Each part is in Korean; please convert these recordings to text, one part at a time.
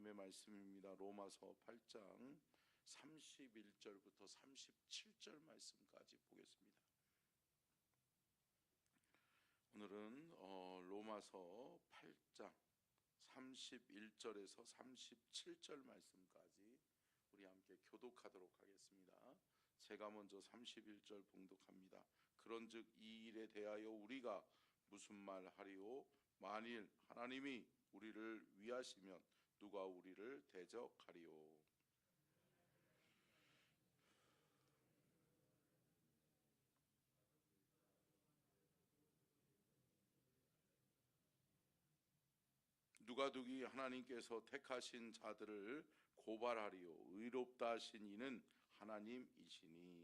하나님의 말씀입니다. 로마서 8장 31절부터 37절 말씀까지 보겠습니다. 오늘은 로마서 8장 31절에서 37절 말씀까지 우리 함께 교독하도록 하겠습니다. 제가 먼저 31절 봉독합니다. 그런즉 이 일에 대하여 우리가 무슨 말 하리요? 만일 하나님이 우리를 위하시면 누가 우리를 대적하리요? 누가두기 하나님께서 택하신 자들을 고발하리요? 의롭다 하신 이는 하나님이시니.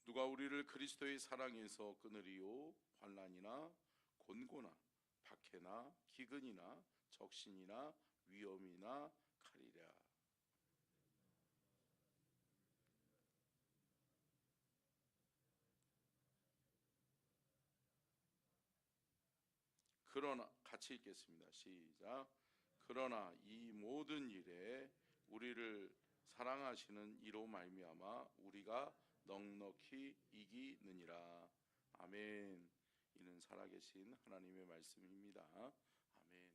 누가 우리를 그리스도의 사랑에서 끊으리요? 환난이나 곤고나 박해나 기근이나 적신이나 위험이나 칼이랴. 그러나 같이 읽겠습니다. 시작. 그러나 이 모든 일에 우리를 사랑하시는 이로 말미암아 우리가 넉넉히 이기느니라. 아멘. 이는 살아계신 하나님의 말씀입니다. 아멘.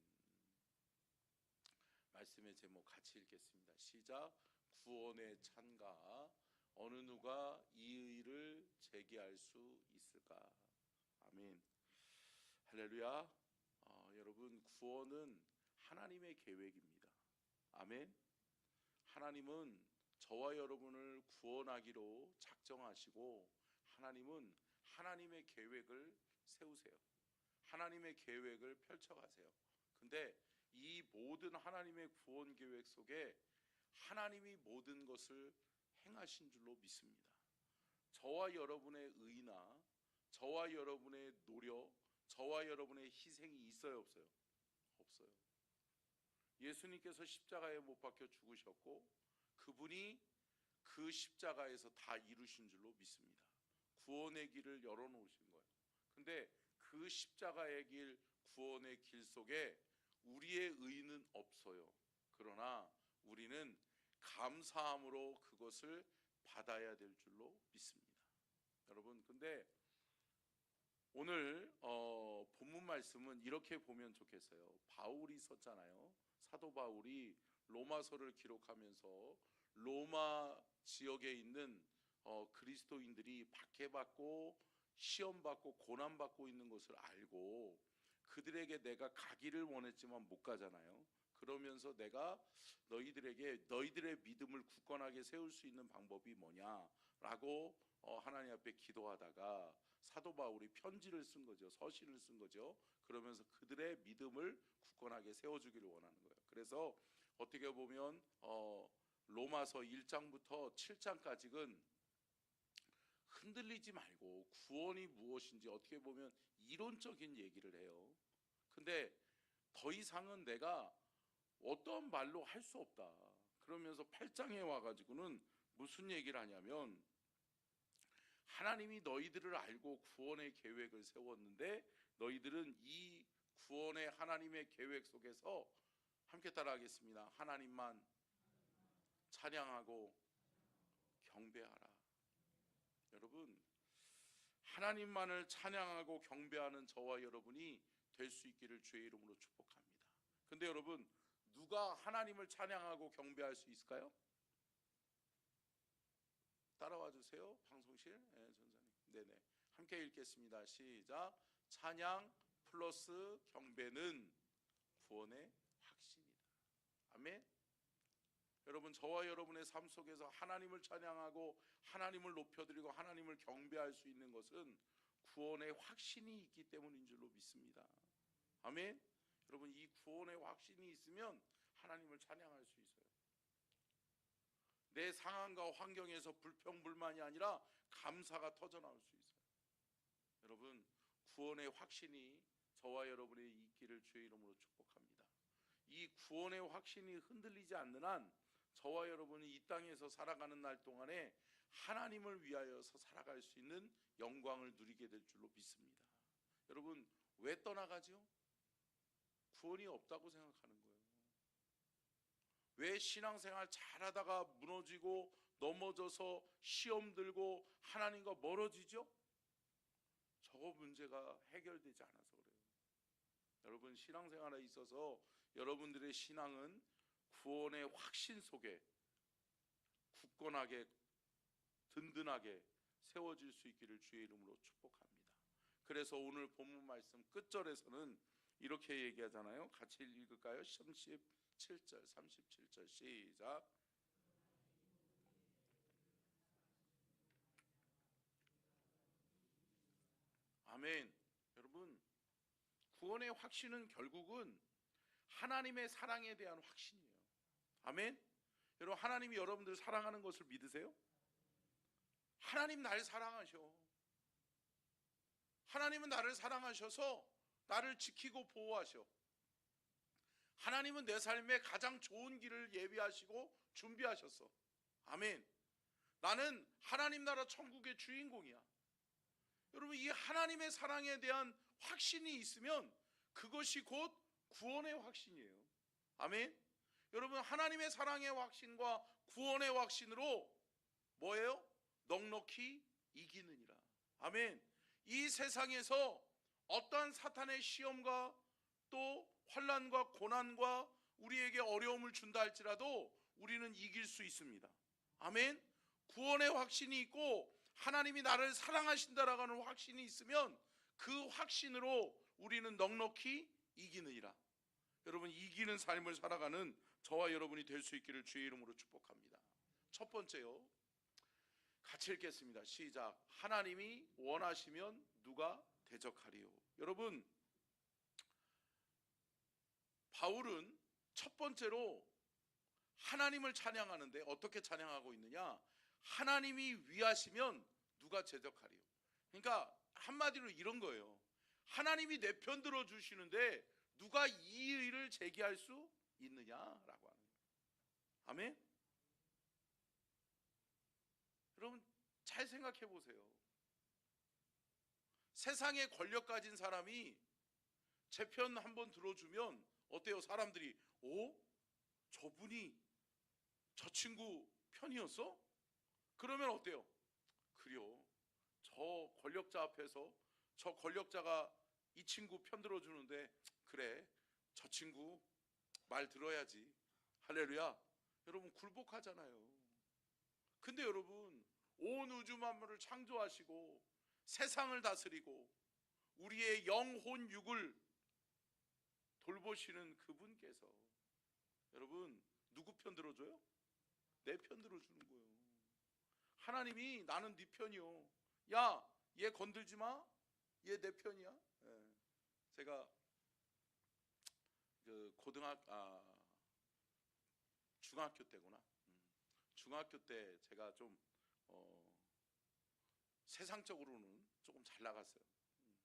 말씀의 제목 같이 읽겠습니다. 시작. 구원의 찬가. 어느 누가 이 의를 제기할 수 있을까? 아멘. 할렐루야. 여러분, 구원은 하나님의 계획입니다. 아멘. 하나님은 저와 여러분을 구원하기로 작정하시고 하나님은 하나님의 계획을 세우세요. 하나님의 계획을 펼쳐가세요. 근데 이 모든 하나님의 구원 계획 속에 하나님이 모든 것을 행하신 줄로 믿습니다. 저와 여러분의 의나 저와 여러분의 노력, 저와 여러분의 희생이 있어요, 없어요? 없어요. 예수님께서 십자가에 못 박혀 죽으셨고 그분이 그 십자가에서 다 이루신 줄로 믿습니다. 구원의 길을 열어놓으신 거예요. 근데 그 십자가의 길, 구원의 길 속에 우리의 의는 없어요. 그러나 우리는 감사함으로 그것을 받아야 될 줄로 믿습니다. 여러분, 근데 오늘 본문 말씀은 이렇게 보면 좋겠어요. 바울이 썼잖아요. 사도 바울이 로마서를 기록하면서 로마 지역에 있는 그리스도인들이 박해받고 시험받고 고난받고 있는 것을 알고 그들에게 내가 가기를 원했지만 못 가잖아요. 그러면서 내가 너희들에게 너희들의 믿음을 굳건하게 세울 수 있는 방법이 뭐냐라고 하나님 앞에 기도하다가 사도 바울이 편지를 쓴 거죠. 서신을 쓴 거죠. 그러면서 그들의 믿음을 굳건하게 세워주기를 원하는 거예요. 그래서 어떻게 보면 로마서 1장부터 7장까지는 흔들리지 말고 구원이 무엇인지 어떻게 보면 이론적인 얘기를 해요. 근데 더 이상은 내가 어떤 말로 할 수 없다. 그러면서 8장에 와가지고는 무슨 얘기를 하냐면 하나님이 너희들을 알고 구원의 계획을 세웠는데 너희들은 이 구원의 하나님의 계획 속에서 함께 따라하겠습니다. 하나님만 찬양하고 경배하라. 여러분, 하나님만을 찬양하고 경배하는 저와 여러분이 될 수 있기를 주의 이름으로 축복합니다. 근데 여러분, 누가 하나님을 찬양하고 경배할 수 있을까요? 따라와 주세요. 방송실 전사님. 네네. 함께 읽겠습니다. 시작. 찬양 플러스 경배는 구원의 확신이다. 아멘. 여러분, 저와 여러분의 삶 속에서 하나님을 찬양하고 하나님을 높여드리고 하나님을 경배할 수 있는 것은 구원의 확신이 있기 때문인 줄로 믿습니다. 아멘. 여러분, 이 구원의 확신이 있으면 하나님을 찬양할 수 있어요. 내 상황과 환경에서 불평불만이 아니라 감사가 터져나올 수 있어요. 여러분, 구원의 확신이 저와 여러분의 있기를 주의 이름으로 축복합니다. 이 구원의 확신이 흔들리지 않는 한 저와 여러분이 이 땅에서 살아가는 날 동안에 하나님을 위하여서 살아갈 수 있는 영광을 누리게 될 줄로 믿습니다. 여러분, 왜 떠나가죠? 구원이 없다고 생각하는 거예요. 왜 신앙생활 잘하다가 무너지고 넘어져서 시험 들고 하나님과 멀어지죠? 저거 문제가 해결되지 않아서 그래요. 여러분, 신앙생활에 있어서 여러분들의 신앙은 구원의 확신 속에 굳건하게 든든하게 세워질 수 있기를 주의 이름으로 축복합니다. 그래서 오늘 본문 말씀 끝절에서는 이렇게 얘기하잖아요. 같이 읽을까요? 37절 37절 시작. 아멘. 여러분, 구원의 확신은 결국은 하나님의 사랑에 대한 확신이에요. 아멘. 여러분, 하나님이 여러분들 사랑하는 것을 믿으세요? 하나님 나를 사랑하셔. 하나님은 나를 사랑하셔서 나를 지키고 보호하셔. 하나님은 내 삶에 가장 좋은 길을 예비하시고 준비하셨어. 아멘. 나는 하나님 나라 천국의 주인공이야. 여러분, 이 하나님의 사랑에 대한 확신이 있으면 그것이 곧 구원의 확신이에요. 아멘. 여러분, 하나님의 사랑의 확신과 구원의 확신으로 뭐예요? 넉넉히 이기느니라. 아멘. 이 세상에서 어떠한 사탄의 시험과 또 환난과 고난과 우리에게 어려움을 준다 할지라도 우리는 이길 수 있습니다. 아멘. 구원의 확신이 있고 하나님이 나를 사랑하신다라고 하는 확신이 있으면 그 확신으로 우리는 넉넉히 이기느니라. 여러분, 이기는 삶을 살아가는 저와 여러분이 될 수 있기를 주의 이름으로 축복합니다. 첫 번째요, 같이 읽겠습니다. 시작. 하나님이 원하시면 누가 대적하리요. 여러분, 바울은 첫 번째로 하나님을 찬양하는데 어떻게 찬양하고 있느냐? 하나님이 위하시면 누가 대적하리요. 그러니까 한마디로 이런 거예요. 하나님이 내 편 들어주시는데 누가 이의를 제기할 수 있느냐라고 하는 거예요. 아멘. 여러분, 잘 생각해 보세요. 세상에 권력 가진 사람이 제 편 한번 들어주면 어때요? 사람들이 저분이 저 친구 편이었어? 그러면 어때요? 그래요. 저 권력자 앞에서 저 권력자가 이 친구 편 들어주는데 그래, 저 친구 말 들어야지. 할렐루야. 여러분, 굴복하잖아요. 근데 여러분, 온 우주 만물을 창조하시고 세상을 다스리고 우리의 영혼 육을 돌보시는 그분께서 여러분 누구 편 들어줘요? 내 편 들어주는 거예요. 하나님이 나는 네 편이요. 야, 얘 건들지 마. 얘 내 편이야. 예. 제가 그 중학교 때구나. 중학교 때 제가 좀 세상적으로는 조금 잘 나갔어요.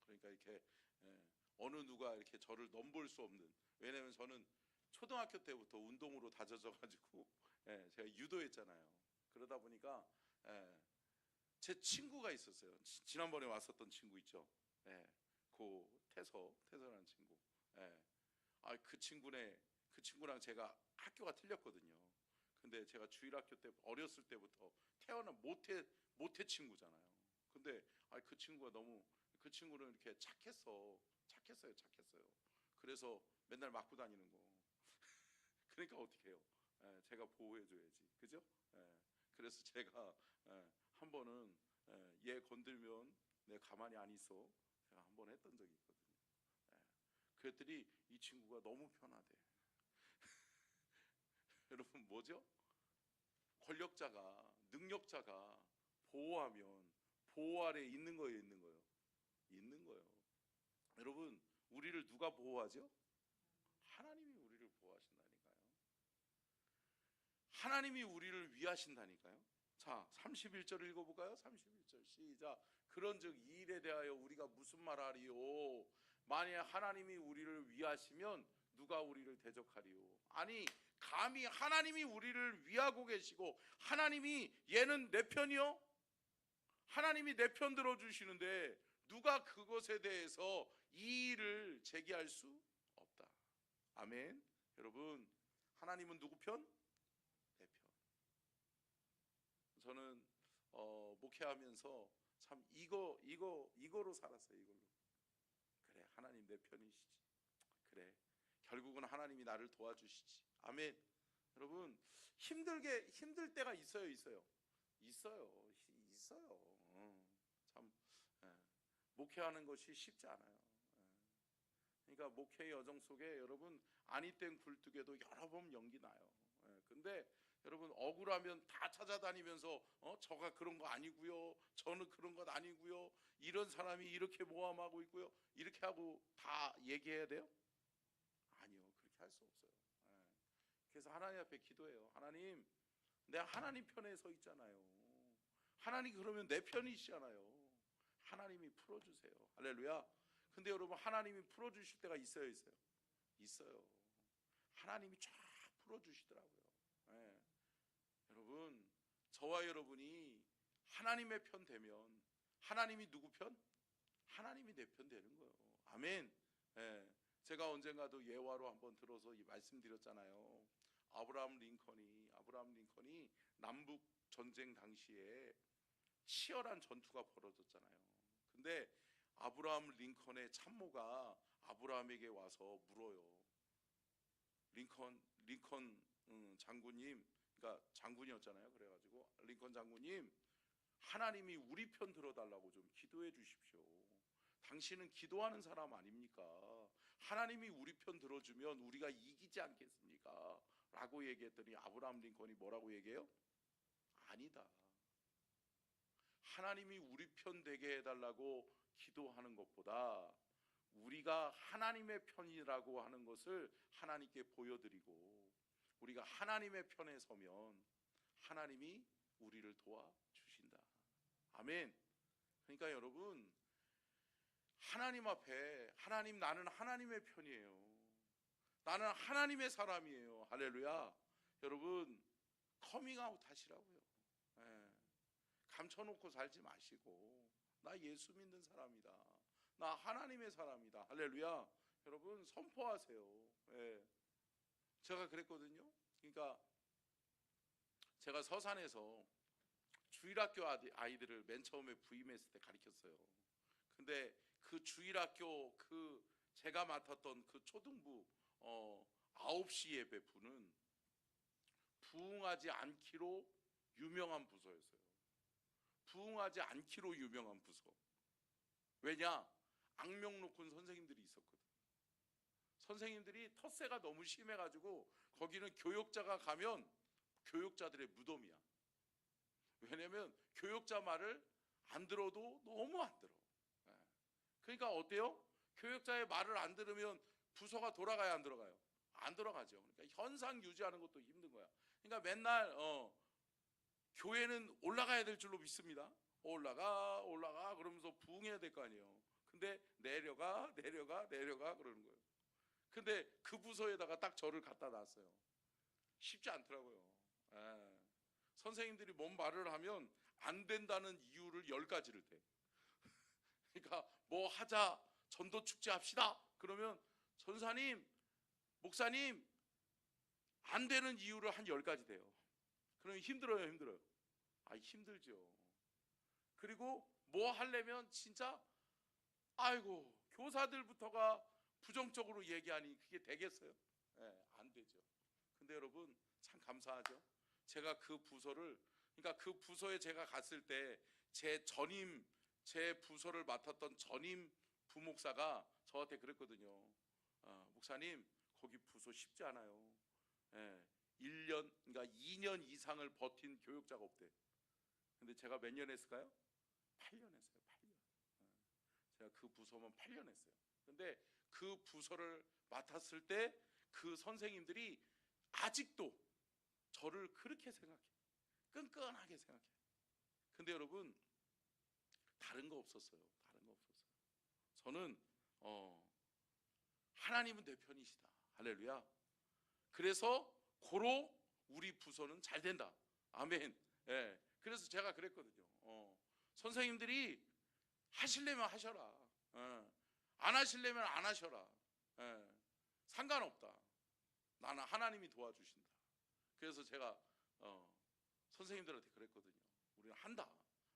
그러니까 이렇게 어느 누가 이렇게 저를 넘볼 수 없는. 왜냐면 저는 초등학교 때부터 운동으로 다져져 가지고 제가 유도했잖아요. 그러다 보니까 제 친구가 있었어요. 지난번에 왔었던 친구 있죠. 그 태서라는 친구. 그 친구랑 제가 학교가 틀렸거든요. 근데 제가 주일학교 때 어렸을 때부터 태어난 모태 친구잖아요. 근데 그 친구는 이렇게 착했어요. 그래서 맨날 맞고 다니는 거. 그러니까 어떻게 해요? 제가 보호해줘야지, 그죠? 그래서 제가 한 번은 얘 건들면 내가 가만히 안 있어. 제가 한 번 했던 적이 있거든요. 그랬더니 이 친구가 너무 편하대. 여러분, 뭐죠? 권력자가, 능력자가 보호하면 보호 아래 있는 거예요, 있는 거예요? 있는 거예요. 여러분, 우리를 누가 보호하죠? 하나님이 우리를 보호하신다니까요. 하나님이 우리를 위하신다니까요. 자, 31절 읽어볼까요? 31절 시작. 그런즉 이 일에 대하여 우리가 무슨 말하리요? 만약 하나님이 우리를 위하시면 누가 우리를 대적하리요? 아니, 감히 하나님이 우리를 위하고 계시고 하나님이 얘는 내 편이요? 하나님이 내 편 들어주시는데 누가 그것에 대해서 이의를 제기할 수 없다. 아멘. 여러분, 하나님은 누구 편? 내 편. 저는 목회하면서 참 이거로 살았어요. 이걸로. 그래, 하나님 내 편이시지. 그래, 결국은 하나님이 나를 도와주시지. 아멘. 여러분, 힘들 때가 있어요. 참 목회하는 것이 쉽지 않아요. 그러니까 목회의 여정 속에 여러분 아니 땐 굴뚝에도 여러 번 연기 나요. 근데 여러분 억울하면 다 찾아다니면서 저가 그런 거 아니고요, 저는 그런 것 아니고요, 이런 사람이 이렇게 모함하고 있고요, 이렇게 하고 다 얘기해야 돼요? 아니요, 그렇게 할 수 없어요. 그래서 하나님 앞에 기도해요. 하나님, 내가 하나님 편에 서 있잖아요. 하나님 그러면 내 편이시잖아요. 하나님이 풀어주세요. 할렐루야. 근데 여러분, 하나님이 풀어주실 때가 있어요? 있어요. 하나님이 쫙 풀어주시더라고요. 여러분, 저와 여러분이 하나님의 편 되면 하나님이 누구 편? 하나님이 내 편 되는 거예요. 아멘. 제가 언젠가도 예화로 한번 들어서 말씀드렸잖아요. 아브라함 링컨이 남북 전쟁 당시에 치열한 전투가 벌어졌잖아요. 근데 아브라함 링컨의 참모가 아브라함에게 와서 물어요. 링컨 장군님, 그러니까 장군이었잖아요. 그래가지고 링컨 장군님, 하나님이 우리 편 들어달라고 좀 기도해 주십시오. 당신은 기도하는 사람 아닙니까? 하나님이 우리 편 들어주면 우리가 이기지 않겠습니까? 라고 얘기했더니 아브라함 링컨이 뭐라고 얘기해요? 아니다. 하나님이 우리 편 되게 해달라고 기도하는 것보다 우리가 하나님의 편이라고 하는 것을 하나님께 보여드리고 우리가 하나님의 편에 서면 하나님이 우리를 도와주신다. 아멘. 그러니까 여러분, 하나님 앞에 하나님, 나는 하나님의 편이에요. 나는 하나님의 사람이에요. 할렐루야. 여러분, 커밍아웃 하시라고요. 감춰놓고 살지 마시고, 나 예수 믿는 사람이다, 나 하나님의 사람이다. 할렐루야. 여러분, 선포하세요. 제가 그랬거든요. 그러니까 제가 서산에서 주일학교 아이들을 맨 처음에 부임했을 때 가르쳤어요. 근데 그 주일학교 제가 맡았던 그 초등부 9시 예배부는 부흥하지 않기로 유명한 부서였어요. 부흥하지 않기로 유명한 부서. 왜냐? 악명 높은 선생님들이 있었거든. 선생님들이 텃세가 너무 심해가지고 거기는 교역자가 가면 교역자들의 무덤이야. 왜냐면 교역자 말을 안 들어도 너무 안 들어. 그러니까 어때요? 교역자의 말을 안 들으면 부서가 돌아가야 안 들어가요? 안 돌아가죠. 그러니까 현상 유지하는 것도 힘든 거야. 그러니까 맨날 교회는 올라가야 될 줄로 믿습니다. 올라가 그러면서 부흥해야 될 거 아니에요. 근데 내려가 그러는 거예요. 근데 그 부서에다가 딱 저를 갖다 놨어요. 쉽지 않더라고요. 선생님들이 뭔 말을 하면 안 된다는 이유를 10가지를 대. 그러니까 뭐 하자, 전도 축제 합시다. 그러면 전사님, 목사님, 안 되는 이유를 한 10가지 대요. 그러면 힘들어요? 힘들죠. 그리고 뭐 하려면 진짜 아이고, 교사들부터가 부정적으로 얘기하니 그게 되겠어요? 안 되죠. 근데 여러분, 참 감사하죠. 제가 그 부서를, 그러니까 그 부서에 제가 갔을 때 제 부서를 맡았던 전임 부목사가 저한테 그랬거든요. 목사님, 거기 부서 쉽지 않아요. 1년, 그러니까 2년 이상을 버틴 교육자가 없대. 근데 제가 몇 년 했을까요? 8년 했어요. 8년. 제가 그 부서만 8년 했어요. 근데 그 부서를 맡았을 때 그 선생님들이 아직도 저를 그렇게 생각해. 끈끈하게 생각해. 근데 여러분, 다른 거 없었어요. 저는 하나님은 내 편이시다. 할렐루야. 그래서 고로 우리 부서는 잘 된다. 아멘. 예. 그래서 제가 그랬거든요. 선생님들이 하시려면 하셔라. 안 하시려면 안 하셔라. 상관없다. 나는 하나님이 도와주신다. 그래서 제가 선생님들한테 그랬거든요. 우리는 한다.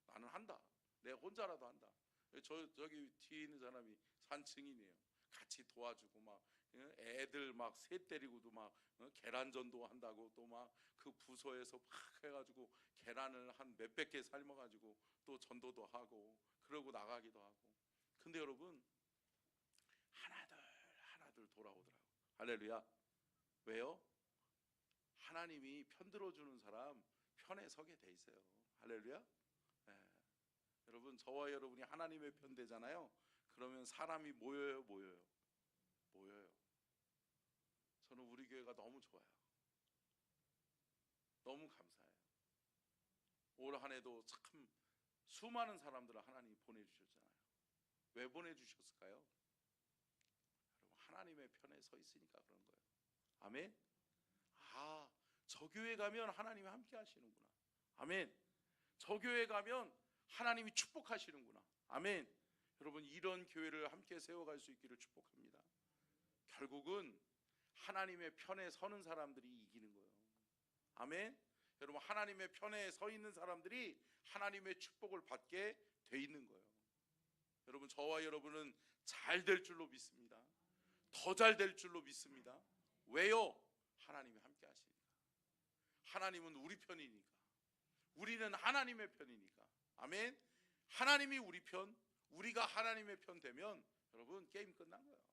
나는 한다. 내가 혼자라도 한다. 저기 뒤에 있는 사람이 산 증인이에요. 같이 도와주고 막 애들 막 새 때리고도 막 계란전도 한다고 또 막 그 부서에서 막 해가지고 계란을 한 몇백 개 삶아가지고 또 전도도 하고 그러고 나가기도 하고. 근데 여러분 하나둘 돌아오더라고. 할렐루야. 왜요? 하나님이 편들어주는 사람 편에 서게 돼 있어요. 할렐루야. 네. 여러분 저와 여러분이 하나님의 편 되잖아요. 그러면 사람이 모여요. 저는 우리 교회가 너무 좋아요. 너무 감사해요. 올 한 해도 참 수많은 사람들을 하나님이 보내주셨잖아요. 왜 보내주셨을까요? 여러분 하나님의 편에 서 있으니까 그런 거예요. 아멘. 저 교회 가면 하나님이 함께 하시는구나. 아멘. 저 교회 가면 하나님이 축복하시는구나. 아멘. 여러분 이런 교회를 함께 세워갈 수 있기를 축복합니다. 결국은 하나님의 편에 서는 사람들이 이기는 거예요. 아멘. 여러분 하나님의 편에 서 있는 사람들이 하나님의 축복을 받게 돼 있는 거예요. 여러분 저와 여러분은 잘 될 줄로 믿습니다. 더 잘 될 줄로 믿습니다. 왜요? 하나님이 함께 하시니까. 하나님은 우리 편이니까. 우리는 하나님의 편이니까. 아멘. 하나님이 우리 편, 우리가 하나님의 편 되면 여러분 게임 끝난 거예요.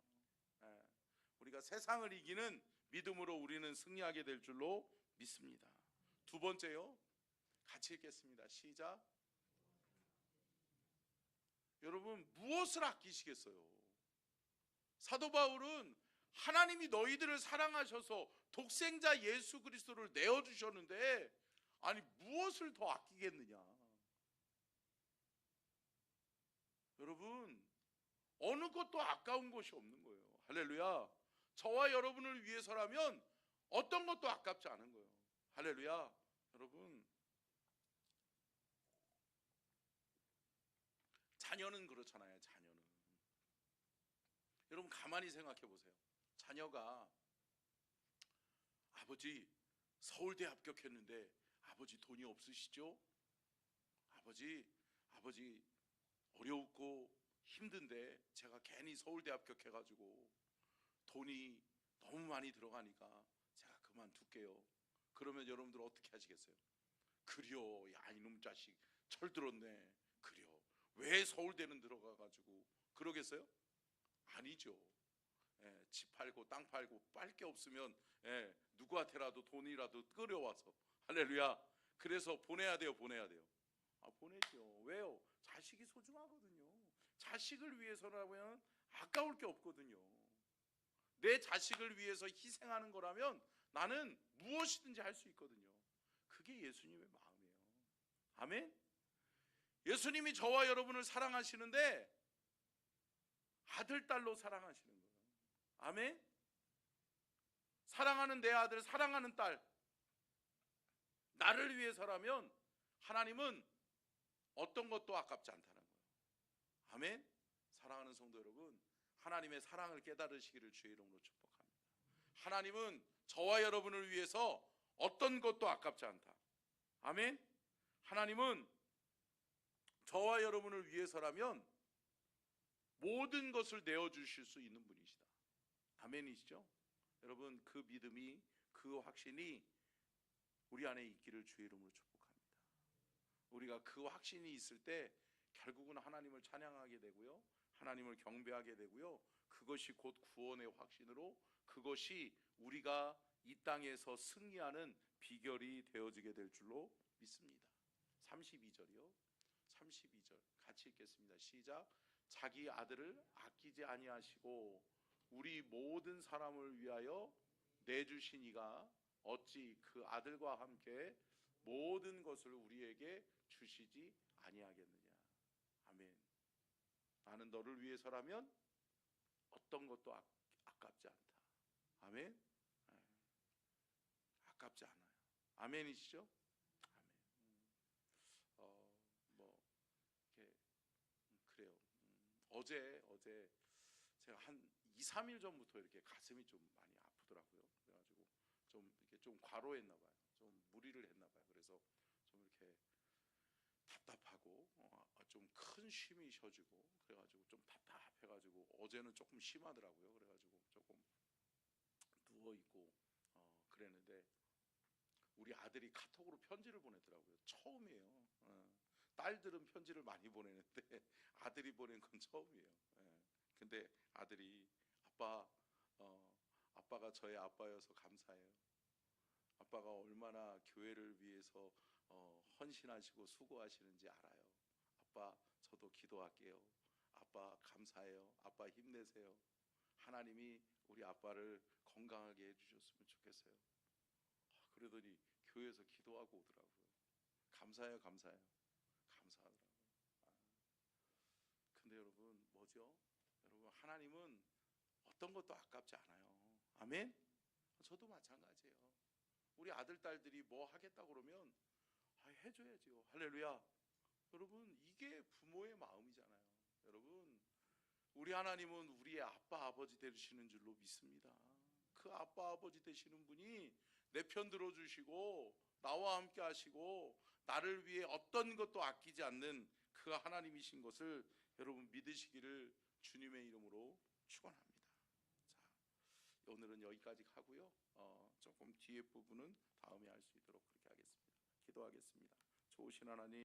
우리가 세상을 이기는 믿음으로 우리는 승리하게 될 줄로 믿습니다. 두 번째요. 같이 읽겠습니다. 시작. 여러분 무엇을 아끼시겠어요? 사도 바울은 하나님이 너희들을 사랑하셔서 독생자 예수 그리스도를 내어주셨는데 아니 무엇을 더 아끼겠느냐? 여러분 어느 것도 아까운 것이 없는 거예요. 할렐루야. 저와 여러분을 위해서라면 어떤 것도 아깝지 않은 거예요. 할렐루야. 여러분 자녀는 그렇잖아요. 자녀는 여러분 가만히 생각해 보세요. 자녀가 아버지 서울대 합격했는데 아버지 돈이 없으시죠? 아버지 어렵고 힘든데 제가 괜히 서울대 합격해가지고 돈이 너무 많이 들어가니까 제가 그만둘게요. 그러면 여러분들 어떻게 하시겠어요? 그려 야 이놈 자식 철들었네. 그려 왜 서울대는 들어가가지고 그러겠어요? 아니죠. 집 팔고 땅 팔고 빨 게 없으면 누구한테라도 돈이라도 끌어와서 할렐루야. 그래서 보내야 돼요. 보내죠. 왜요? 자식이 소중하거든요. 자식을 위해서라면 아까울 게 없거든요. 내 자식을 위해서 희생하는 거라면 나는 무엇이든지 할 수 있거든요. 그게 예수님의 마음이에요. 아멘. 예수님이 저와 여러분을 사랑하시는데 아들, 딸로 사랑하시는 거예요. 아멘. 사랑하는 내 아들, 사랑하는 딸, 나를 위해서라면 하나님은 어떤 것도 아깝지 않다는 거예요. 아멘. 사랑하는 성도 여러분, 하나님의 사랑을 깨달으시기를 주의 이름으로 축복합니다. 하나님은 저와 여러분을 위해서 어떤 것도 아깝지 않다. 아멘. 하나님은 저와 여러분을 위해서라면 모든 것을 내어주실 수 있는 분이시다. 아멘이시죠? 여러분 그 믿음이 그 확신이 우리 안에 있기를 주의 이름으로 축복합니다. 우리가 그 확신이 있을 때 결국은 하나님을 찬양하게 되고요, 하나님을 경배하게 되고요, 그것이 곧 구원의 확신으로 그것이 우리가 이 땅에서 승리하는 비결이 되어지게 될 줄로 믿습니다. 32절이요. 32절 같이 읽겠습니다. 시작. 자기 아들을 아끼지 아니하시고 우리 모든 사람을 위하여 내주신 이가 어찌 그 아들과 함께 모든 것을 우리에게 주시지 아니하겠느냐. 아멘. 나는 너를 위해서라면 어떤 것도 아깝지 않다. 아멘. 아깝지 않아요. 아멘이시죠? 아멘. 뭐 이렇게 그래요. 어제 제가 한 2, 3일 전부터 이렇게 가슴이 좀 많이 아프더라고요. 그래가지고 좀 이렇게 좀 과로했나 봐요. 좀 무리를 했나 봐요. 그래서 좀 이렇게 답답하고 좀 큰 쉼이 쉬어지고 그래가지고 좀 답답해가지고 어제는 조금 심하더라고요. 그래가지고 조금 누워 있고 그랬는데 우리 아들이 카톡으로 편지를 보내더라고요. 처음이에요. 딸들은 편지를 많이 보내는데 아들이 보낸 건 처음이에요. 근데 아들이 아빠가 저의 아빠여서 감사해요. 아빠가 얼마나 교회를 위해서 헌신하시고 수고하시는지 알아요. 아빠 저도 기도할게요. 아빠 감사해요. 아빠 힘내세요. 하나님이 우리 아빠를 건강하게 해주셨으면 좋겠어요. 그러더니 교회에서 기도하고 오더라고요. 감사해요. 감사하더라고요. 근데 여러분 뭐죠? 여러분 하나님은 어떤 것도 아깝지 않아요. 아멘? 저도 마찬가지예요. 우리 아들 딸들이 뭐 하겠다 그러면 해줘야죠. 할렐루야. 여러분 이게 부모의 마음이잖아요. 여러분 우리 하나님은 우리의 아빠 아버지 되시는 줄로 믿습니다. 그 아빠 아버지 되시는 분이 내 편 들어주시고 나와 함께 하시고 나를 위해 어떤 것도 아끼지 않는 그 하나님이신 것을 여러분 믿으시기를 주님의 이름으로 축원합니다. 자, 오늘은 여기까지 하고요. 조금 뒤에 부분은 다음에 할 수 있도록 그렇게 하겠습니다. 기도하겠습니다. 좋으신 하나님